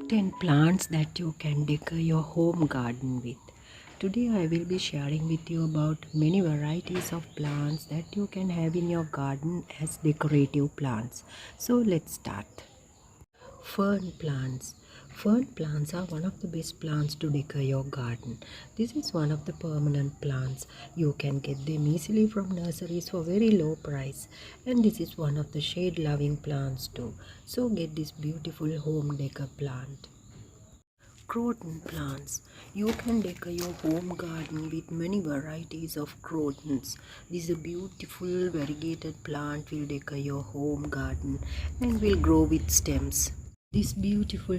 10 plants that you can decor your home garden with. Today I will be sharing with you about many varieties of plants that you can have in your garden as decorative plants. So let's start. Fern plants. Fern plants are one of the best plants to decor your garden. This is one of the permanent plants. You can get them easily from nurseries for very low price. And this is one of the shade loving plants too. So get this beautiful home decor plant. Croton plants. You can decor your home garden with many varieties of crotons. This is a beautiful variegated plant will decor your home garden and will grow with stems. This beautiful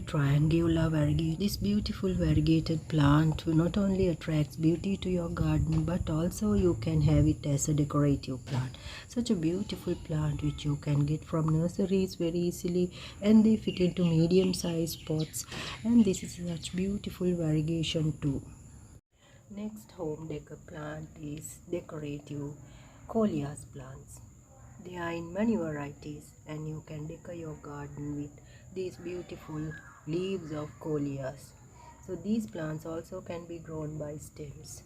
variegated plant not only attracts beauty to your garden, but also you can have it as a decorative plant. Such a beautiful plant which you can get from nurseries very easily, and they fit into medium-sized pots, and this is such beautiful variegation too. Next home decor plant is decorative coleus plants. They are in many varieties and you can decor your garden with these beautiful leaves of coleus. So these plants also can be grown by stems.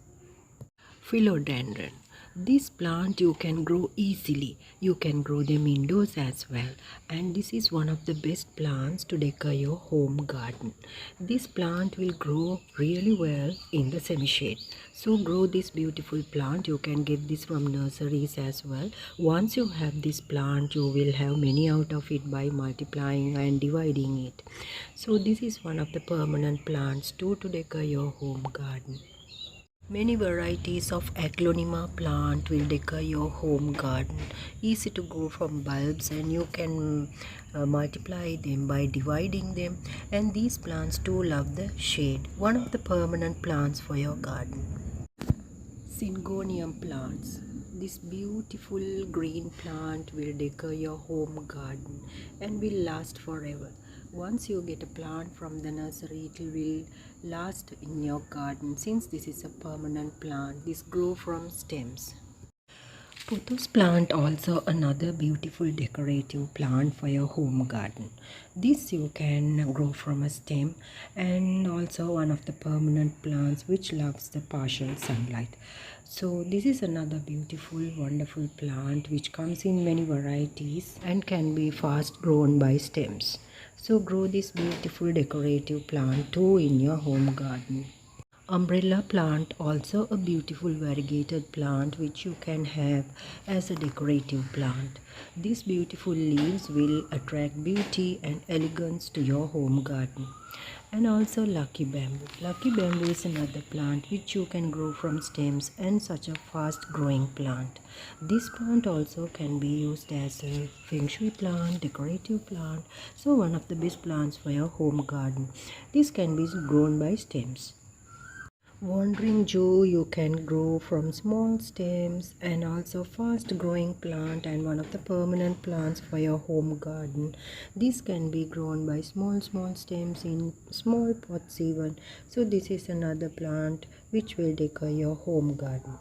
Philodendron. This plant you can grow easily. You can grow them indoors as well, and this is one of the best plants to decor your home garden. This plant will grow really well in the semi-shade. So grow this beautiful plant. You can get this from nurseries as well. Once you have this plant, you will have many out of it by multiplying and dividing it. So this is one of the permanent plants too to decor your home garden. Many varieties of aglaonema plant will decor your home garden. Easy to grow from bulbs, and you can multiply them by dividing them. And these plants too love the shade. One of the permanent plants for your garden. Syngonium plants. This beautiful green plant will decor your home garden and will last forever. Once you get a plant from the nursery, it will last in your garden. Since this is a permanent plant, this grows from stems. Pothos plant also another beautiful decorative plant for your home garden. This you can grow from a stem, and also one of the permanent plants which loves the partial sunlight. So this is another beautiful wonderful plant which comes in many varieties and can be fast grown by stems. So grow this beautiful decorative plant too in your home garden. Umbrella plant, also a beautiful variegated plant which you can have as a decorative plant. These beautiful leaves will attract beauty and elegance to your home garden. And also lucky bamboo. Lucky bamboo is another plant which you can grow from stems and such a fast growing plant. This plant also can be used as a feng shui plant, decorative plant. So one of the best plants for your home garden. This can be grown by stems. Wandering Jew you can grow from small stems and also fast growing plant and one of the permanent plants for your home garden. This can be grown by small stems in small pots even. So this is another plant which will decor your home garden.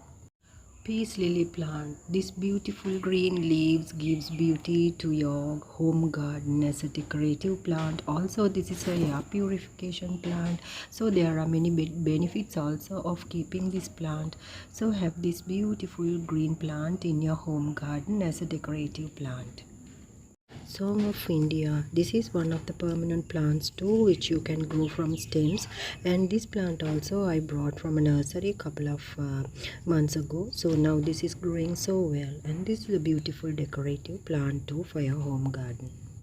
Peace lily plant. This beautiful green leaves gives beauty to your home garden as a decorative plant. Also this is a air purification plant. So there are many benefits also of keeping this plant. So have this beautiful green plant in your home garden as a decorative plant. Song of India. This is one of the permanent plants too which you can grow from stems, and this plant also I brought from a nursery a couple of months ago. So now this is growing so well, and this is a beautiful decorative plant too for your home garden.